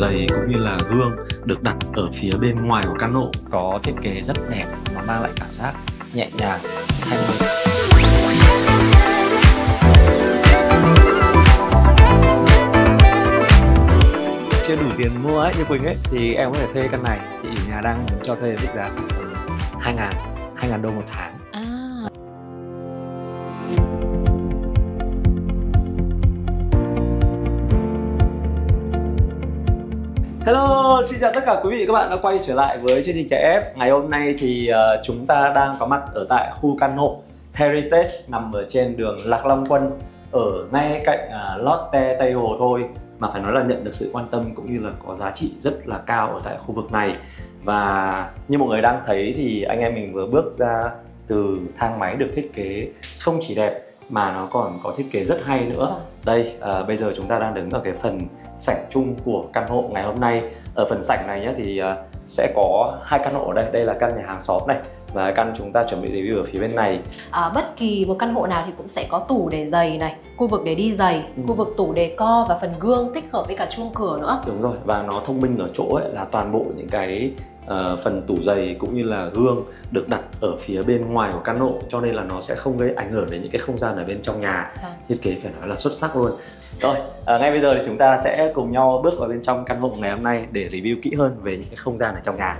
giày cũng như là gương được đặt ở phía bên ngoài của căn hộ, có thiết kế rất đẹp, nó mang lại cảm giác nhẹ nhàng, thanh lịch. Chưa đủ tiền mua ấy, như Quỳnh ấy, thì em có thể thuê căn này. Chị nhà đang cho thuê mức giá khoảng 2.000 đô một tháng. Hello, xin chào tất cả quý vị và các bạn đã quay trở lại với chương trình Chạy Ép. Ngày hôm nay thì chúng ta đang có mặt ở tại khu căn hộ Heritage nằm ở trên đường Lạc Long Quân, ở ngay cạnh Lotte Tây Hồ thôi, mà phải nói là nhận được sự quan tâm cũng như là có giá trị rất là cao ở tại khu vực này. Và như mọi người đang thấy thì anh em mình vừa bước ra từ thang máy được thiết kế không chỉ đẹp mà nó còn có thiết kế rất hay nữa. Đây, bây giờ chúng ta đang đứng ở cái phần sảnh chung của căn hộ ngày hôm nay. Ở phần sảnh này nhé thì sẽ có hai căn hộ ở đây. Đây là căn nhà hàng xóm này và căn chúng ta chuẩn bị review ở phía bên này. Bất kỳ một căn hộ nào thì cũng sẽ có tủ để giày này, khu vực để đi giày, khu vực tủ decor và phần gương tích hợp với cả chuông cửa nữa. Đúng rồi, và nó thông minh ở chỗ ấy là toàn bộ những cái phần tủ giày cũng như là gương được đặt ở phía bên ngoài của căn hộ, cho nên là nó sẽ không gây ảnh hưởng đến những cái không gian ở bên trong nhà. Thiết kế phải nói là xuất sắc luôn. Rồi, ngay bây giờ thì chúng ta sẽ cùng nhau bước vào bên trong căn hộ ngày hôm nay để review kỹ hơn về những cái không gian ở trong nhà.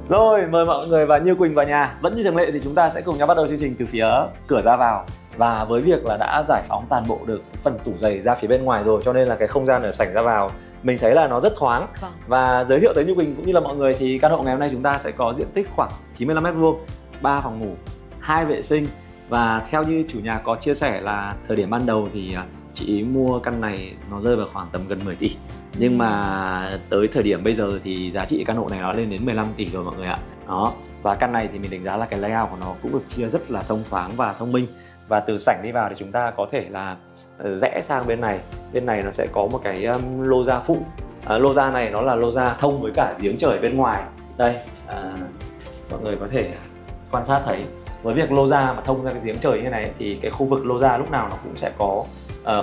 Rồi, mời mọi người và Như Quỳnh vào nhà. Vẫn như thường lệ thì chúng ta sẽ cùng nhau bắt đầu chương trình từ phía cửa ra vào. Và với việc là đã giải phóng toàn bộ được phần tủ giày ra phía bên ngoài rồi, cho nên là cái không gian ở sảnh ra vào mình thấy là nó rất thoáng. Và giới thiệu tới Như Quỳnh cũng như là mọi người thì căn hộ ngày hôm nay chúng ta sẽ có diện tích khoảng 95m², 3 phòng ngủ, 2 vệ sinh. Và theo như chủ nhà có chia sẻ là thời điểm ban đầu thì chị mua căn này nó rơi vào khoảng tầm gần 10 tỷ. Nhưng mà tới thời điểm bây giờ thì giá trị căn hộ này nó lên đến 15 tỷ rồi mọi người ạ. Đó. Và căn này thì mình đánh giá là cái layout của nó cũng được chia rất là thông thoáng và thông minh. Và từ sảnh đi vào thì chúng ta có thể là rẽ sang bên này. Bên này nó sẽ có một cái lô ra phụ. Lô ra này nó là lô ra thông với cả giếng trời bên ngoài. Đây, mọi người có thể quan sát thấy với việc lô ra mà thông ra cái giếng trời như này thì cái khu vực lô ra lúc nào nó cũng sẽ có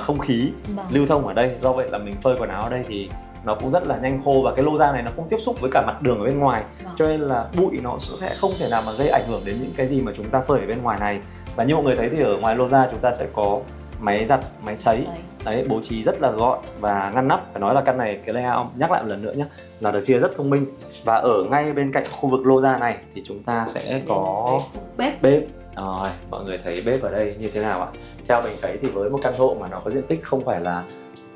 không khí lưu thông ở đây. Do vậy là mình phơi quần áo ở đây thì nó cũng rất là nhanh khô, và cái lô ra này nó không tiếp xúc với cả mặt đường ở bên ngoài, cho nên là bụi nó sẽ không thể nào mà gây ảnh hưởng đến những cái gì mà chúng ta phơi ở bên ngoài này. Và như mọi người thấy thì ở ngoài lô ra chúng ta sẽ có máy giặt, máy sấy. Đấy, bố trí rất là gọn và ngăn nắp. Phải nói là căn này cái layout, nhắc lại một lần nữa nhé, là được chia rất thông minh. Và ở ngay bên cạnh khu vực lô ra này thì chúng ta sẽ có bếp. Rồi, mọi người thấy bếp ở đây như thế nào ạ? Theo mình thấy thì với một căn hộ mà nó có diện tích không phải là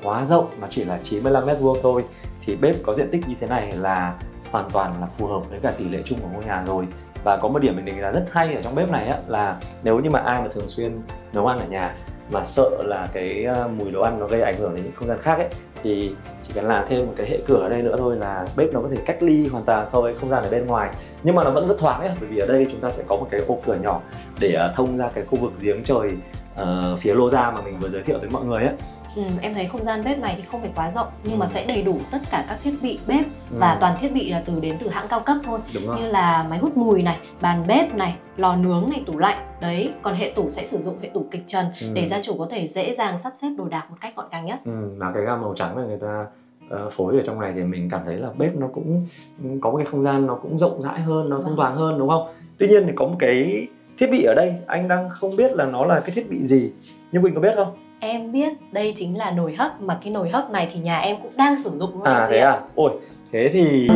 quá rộng mà chỉ là 95m² thôi, thì bếp có diện tích như thế này là hoàn toàn là phù hợp với cả tỷ lệ chung của ngôi nhà rồi. Và có một điểm mình đánh giá rất hay ở trong bếp này á, là nếu như mà ai mà thường xuyên nấu ăn ở nhà mà sợ là cái mùi đồ ăn nó gây ảnh hưởng đến những không gian khác ấy, thì chỉ cần làm thêm một cái hệ cửa ở đây nữa thôi là bếp nó có thể cách ly hoàn toàn so với không gian ở bên ngoài. Nhưng mà nó vẫn rất thoáng ấy, bởi vì ở đây chúng ta sẽ có một cái ô cửa nhỏ để thông ra cái khu vực giếng trời phía lô ra mà mình vừa giới thiệu với mọi người ấy. Em thấy không gian bếp này thì không phải quá rộng nhưng mà sẽ đầy đủ tất cả các thiết bị bếp và toàn thiết bị là đến từ hãng cao cấp thôi. Như là máy hút mùi này, bàn bếp này, lò nướng này, tủ lạnh. Đấy, còn hệ tủ sẽ sử dụng hệ tủ kịch trần để gia chủ có thể dễ dàng sắp xếp đồ đạc một cách gọn gàng nhất. Và cái gam màu trắng này người ta phối ở trong này thì mình cảm thấy là bếp nó cũng có một cái không gian nó cũng rộng rãi hơn, nó thông thoáng hơn đúng không? Tuy nhiên thì có một cái thiết bị ở đây anh đang không biết là nó là cái thiết bị gì, nhưng mình có biết không? Em biết, đây chính là nồi hấp, mà cái nồi hấp này thì nhà em cũng đang sử dụng luôn. Thế à? Ôi, thế thì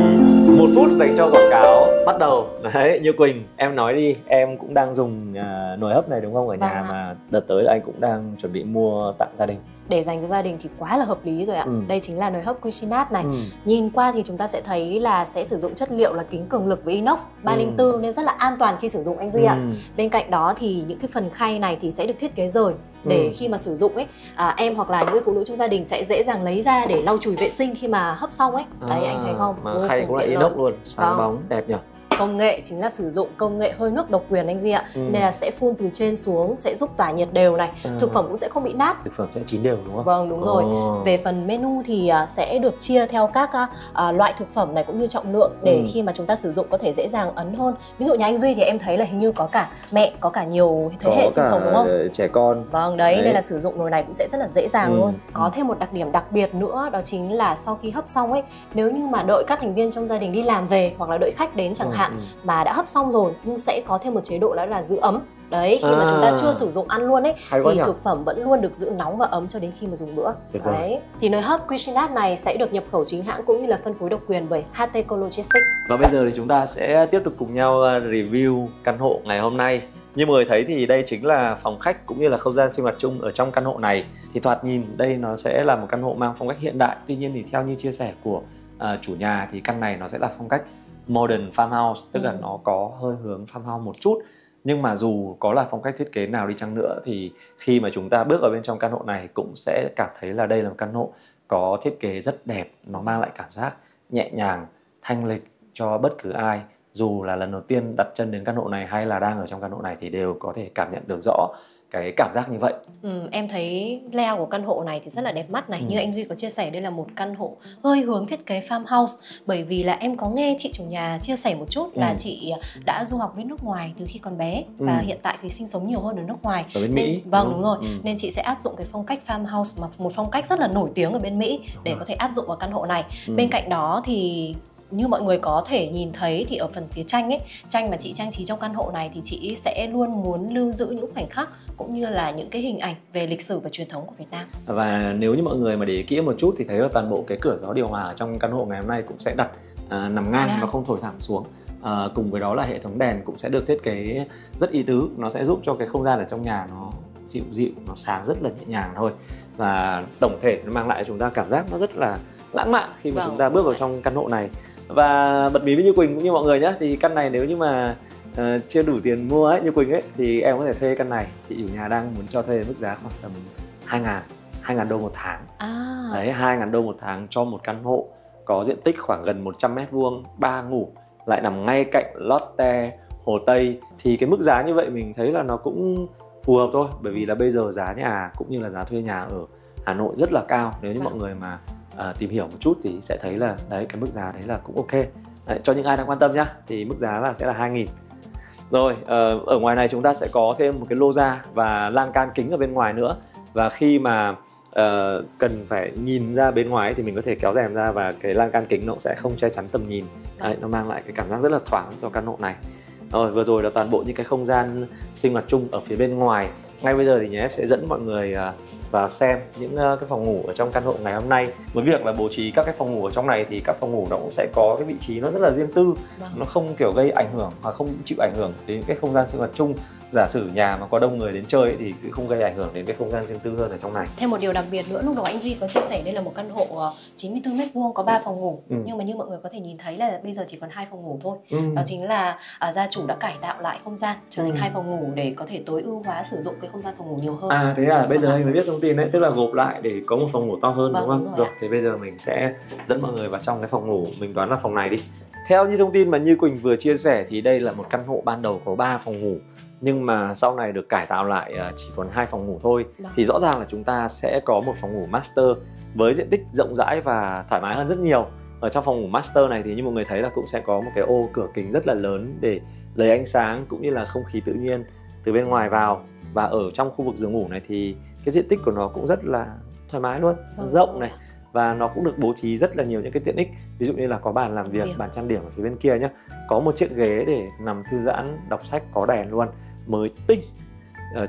1 phút dành cho quảng cáo bắt đầu. Đấy, Như Quỳnh, em nói đi, em cũng đang dùng nồi hấp này đúng không? Ở nhà mà đợt tới là anh cũng đang chuẩn bị mua tặng gia đình. Để dành cho gia đình thì quá là hợp lý rồi ạ. Đây chính là nồi hấp Cuisinart này. Nhìn qua thì chúng ta sẽ thấy là sẽ sử dụng chất liệu là kính cường lực với inox 304 nên rất là an toàn khi sử dụng anh Duy ạ. Bên cạnh đó thì những cái phần khay này thì sẽ được thiết kế rời để khi mà sử dụng ấy, em hoặc là những phụ nữ trong gia đình sẽ dễ dàng lấy ra để lau chùi vệ sinh khi mà hấp xong ấy. Đấy, anh thấy không? Mà khay cũng là inox luôn, sáng bóng, đẹp nhỉ. công nghệ chính là sử dụng công nghệ hơi nước độc quyền anh Duy ạ. Nên là sẽ phun từ trên xuống, sẽ giúp tỏa nhiệt đều này. Thực phẩm cũng sẽ không bị nát. Thực phẩm sẽ chín đều đúng không? Vâng, đúng rồi. Về phần menu thì sẽ được chia theo các loại thực phẩm này cũng như trọng lượng để khi mà chúng ta sử dụng có thể dễ dàng ấn hơn. Ví dụ nhà anh Duy thì em thấy là hình như có cả mẹ, có cả nhiều thế hệ sinh sống đúng không? Trẻ con. Vâng, đấy, nên là sử dụng nồi này cũng sẽ rất là dễ dàng luôn. Có thêm một đặc điểm đặc biệt nữa, đó chính là sau khi hấp xong ấy, nếu như mà đợi các thành viên trong gia đình đi làm về hoặc là đợi khách đến chẳng hạn mà đã hấp xong rồi, nhưng sẽ có thêm một chế độ đó là giữ ấm. Đấy, khi mà chúng ta chưa sử dụng ăn luôn ấy thì thực phẩm vẫn luôn được giữ nóng và ấm cho đến khi mà dùng bữa. Đấy. Thì nồi hấp Cuisinart này sẽ được nhập khẩu chính hãng cũng như là phân phối độc quyền bởi Hateco Logistics. Và bây giờ thì chúng ta sẽ tiếp tục cùng nhau review căn hộ ngày hôm nay. Như mọi người thấy thì đây chính là phòng khách cũng như là không gian sinh hoạt chung ở trong căn hộ này. Thì thoạt nhìn đây nó sẽ là một căn hộ mang phong cách hiện đại. Tuy nhiên thì theo như chia sẻ của chủ nhà thì căn này nó sẽ là phong cách modern farmhouse, tức là nó có hơi hướng farmhouse một chút. Nhưng mà dù có là phong cách thiết kế nào đi chăng nữa thì khi mà chúng ta bước vào bên trong căn hộ này cũng sẽ cảm thấy là đây là một căn hộ có thiết kế rất đẹp. Nó mang lại cảm giác nhẹ nhàng, thanh lịch cho bất cứ ai, dù là lần đầu tiên đặt chân đến căn hộ này hay là đang ở trong căn hộ này thì đều có thể cảm nhận được rõ cái cảm giác như vậy. Em thấy layout của căn hộ này thì rất là đẹp mắt này. Như anh Duy có chia sẻ, đây là một căn hộ hơi hướng thiết kế farmhouse. Bởi vì là em có nghe chị chủ nhà chia sẻ một chút là chị đã du học bên nước ngoài từ khi còn bé và hiện tại thì sinh sống nhiều hơn ở nước ngoài. Ở bên Mỹ. Vâng, đúng rồi. Nên chị sẽ áp dụng cái phong cách farmhouse, mà một phong cách rất là nổi tiếng ở bên Mỹ để có thể áp dụng vào căn hộ này. Bên cạnh đó thì như mọi người có thể nhìn thấy thì ở phần phía tranh ấy, tranh mà chị trang trí trong căn hộ này thì chị sẽ luôn muốn lưu giữ những khoảnh khắc cũng như là những cái hình ảnh về lịch sử và truyền thống của Việt Nam. Và nếu như mọi người mà để ý kỹ một chút thì thấy là toàn bộ cái cửa gió điều hòa ở trong căn hộ ngày hôm nay cũng sẽ đặt nằm ngang, nó không thổi thẳng xuống. Cùng với đó là hệ thống đèn cũng sẽ được thiết kế rất ý tứ, nó sẽ giúp cho cái không gian ở trong nhà nó dịu dịu, nó sáng rất là nhẹ nhàng thôi. Và tổng thể nó mang lại cho chúng ta cảm giác nó rất là lãng mạn khi mà chúng ta bước vào trong căn hộ này. Và bật mí với Như Quỳnh cũng như mọi người nhé, thì căn này nếu như mà chưa đủ tiền mua ấy, Như Quỳnh ấy, thì em có thể thuê căn này. Chị chủ nhà đang muốn cho thuê mức giá khoảng tầm 2.000 đô một tháng. Đấy, 2.000 đô một tháng cho một căn hộ có diện tích khoảng gần 100m², 3 ngủ, lại nằm ngay cạnh Lotte, Hồ Tây. Thì cái mức giá như vậy mình thấy là nó cũng phù hợp thôi. Bởi vì là bây giờ giá nhà cũng như là giá thuê nhà ở Hà Nội rất là cao. Nếu như mọi người mà tìm hiểu một chút thì sẽ thấy là đấy, cái mức giá đấy là cũng ok. Đấy, cho những ai đang quan tâm nhá, thì mức giá là sẽ là 2.000. Rồi, ở ngoài này chúng ta sẽ có thêm một cái lô ra và lan can kính ở bên ngoài nữa. Và khi mà cần phải nhìn ra bên ngoài thì mình có thể kéo rèm ra và cái lan can kính nó cũng sẽ không che chắn tầm nhìn. Đấy, nó mang lại cái cảm giác rất là thoáng cho căn hộ này. Rồi, vừa rồi là toàn bộ những cái không gian sinh hoạt chung ở phía bên ngoài. Ngay bây giờ thì nhà em sẽ dẫn mọi người và xem những cái phòng ngủ ở trong căn hộ ngày hôm nay. Với việc là bố trí các cái phòng ngủ ở trong này thì các phòng ngủ nó cũng sẽ có cái vị trí nó rất là riêng tư. Nó không kiểu gây ảnh hưởng hoặc không chịu ảnh hưởng đến cái không gian sinh hoạt chung. Giả sử nhà mà có đông người đến chơi ấy, thì không gây ảnh hưởng đến cái không gian riêng tư hơn ở trong này. Thêm một điều đặc biệt nữa, lúc đầu anh Duy có chia sẻ đây là một căn hộ 94m² có 3 phòng ngủ. Nhưng mà như mọi người có thể nhìn thấy là bây giờ chỉ còn 2 phòng ngủ thôi. Đó chính là gia chủ đã cải tạo lại không gian trở thành 2 phòng ngủ để có thể tối ưu hóa sử dụng cái không gian phòng ngủ nhiều hơn. Thế à, bây giờ anh mới biết thông tin đấy, tức là gộp lại để có một phòng ngủ to hơn, đúng không? Rồi, thì bây giờ mình sẽ dẫn mọi người vào trong cái phòng ngủ, mình đoán là phòng này đi. Theo như thông tin mà Như Quỳnh vừa chia sẻ thì đây là một căn hộ ban đầu có 3 phòng ngủ. Nhưng mà sau này được cải tạo lại chỉ còn 2 phòng ngủ thôi. Thì rõ ràng là chúng ta sẽ có một phòng ngủ master với diện tích rộng rãi và thoải mái hơn rất nhiều. Ở trong phòng ngủ master này thì như mọi người thấy là cũng sẽ có một cái ô cửa kính rất là lớn để lấy ánh sáng cũng như là không khí tự nhiên từ bên ngoài vào. Và ở trong khu vực giường ngủ này thì cái diện tích của nó cũng rất là thoải mái luôn, rộng này. Và nó cũng được bố trí rất là nhiều những cái tiện ích. Ví dụ như là có bàn làm việc, bàn trang điểm ở phía bên kia nhé. Có một chiếc ghế để nằm thư giãn, đọc sách, có đèn luôn, mới tinh.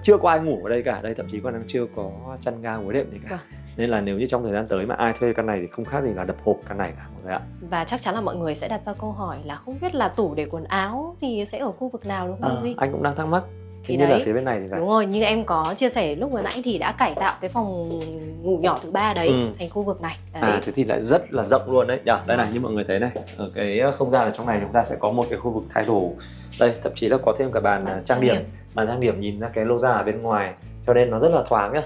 Chưa có ai ngủ ở đây cả, đây thậm chí còn chưa có chăn ga gối đệm gì cả. Nên là nếu như trong thời gian tới mà ai thuê căn này thì không khác gì là đập hộp căn này cả mọi người ạ. Và chắc chắn là mọi người sẽ đặt ra câu hỏi là không biết là tủ để quần áo thì sẽ ở khu vực nào, đúng không anh Duy? Anh cũng đang thắc mắc. Thì như là phía bên này thì phải. Đúng rồi, như em có chia sẻ lúc vừa nãy thì đã cải tạo cái phòng ngủ nhỏ thứ 3 đấy thành khu vực này. Thế thì lại rất là rộng luôn đấy. Đây này, như mọi người thấy này, ở cái không gian ở trong này chúng ta sẽ có một cái khu vực thay đồ. Đây, thậm chí là có thêm cả bàn trang điểm. Bàn trang điểm nhìn ra cái lô ra ở bên ngoài, cho nên nó rất là thoáng nhá.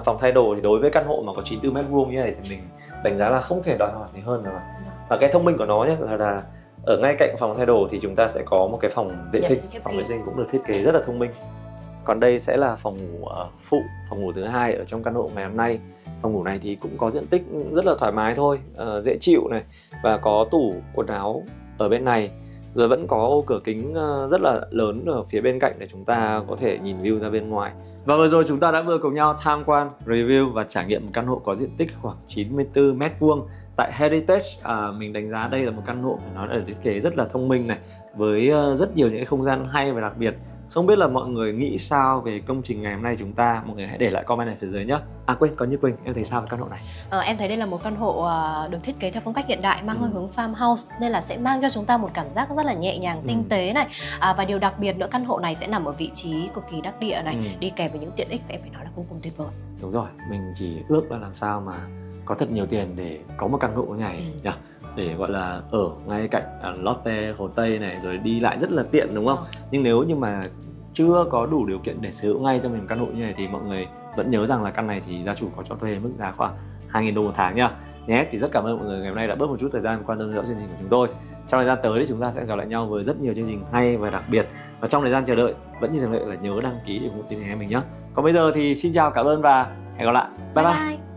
Phòng thay đồ thì đối với căn hộ mà có 94m² như này thì mình đánh giá là không thể đòi hỏi gì hơn rồi. Và cái thông minh của nó nhé là Ở ngay cạnh phòng thay đồ thì chúng ta sẽ có một cái phòng vệ sinh. Phòng vệ sinh cũng được thiết kế rất là thông minh. Còn đây sẽ là phòng ngủ phụ, phòng ngủ thứ hai ở trong căn hộ ngày hôm nay. Phòng ngủ này thì cũng có diện tích rất là thoải mái thôi, dễ chịu này, và có tủ quần áo ở bên này. Rồi vẫn có ô cửa kính rất là lớn ở phía bên cạnh để chúng ta có thể nhìn view ra bên ngoài. Và vừa rồi chúng ta đã vừa cùng nhau tham quan, review và trải nghiệm một căn hộ có diện tích khoảng 94 m² tại Heritage. Mình đánh giá đây là một căn hộ phải nói là thiết kế rất là thông minh này, với rất nhiều những cái không gian hay và đặc biệt. Không biết là mọi người nghĩ sao về công trình ngày hôm nay chúng ta? Mọi người hãy để lại comment này phía dưới nhé. À quên, có Như Quỳnh, em thấy sao về căn hộ này? Em thấy đây là một căn hộ được thiết kế theo phong cách hiện đại, mang hơi hướng farmhouse, nên là sẽ mang cho chúng ta một cảm giác rất là nhẹ nhàng, tinh tế này. Và điều đặc biệt nữa, căn hộ này sẽ nằm ở vị trí cực kỳ đắc địa này, đi kèm với những tiện ích em phải nói là vô cùng tuyệt vời. Đúng rồi, mình chỉ ước là làm sao mà có thật nhiều tiền để có một căn hộ như này nhỉ? Để gọi là ở ngay cạnh Lotte, Hồ Tây này, rồi đi lại rất là tiện, đúng không? Nhưng nếu như mà chưa có đủ điều kiện để sở hữu ngay cho mình căn hộ như này thì mọi người vẫn nhớ rằng là căn này thì gia chủ có cho thuê mức giá khoảng 2.000 đô một tháng nhá. Nhé, thì rất cảm ơn mọi người ngày hôm nay đã bớt một chút thời gian quan tâm theo dõi chương trình của chúng tôi. Trong thời gian tới thì chúng ta sẽ gặp lại nhau với rất nhiều chương trình hay và đặc biệt. Và trong thời gian chờ đợi vẫn như thường lệ là nhớ đăng ký để ủng hộ chương trình của mình nhé. Còn bây giờ thì xin chào, cảm ơn và hẹn gặp lại. Bye bye.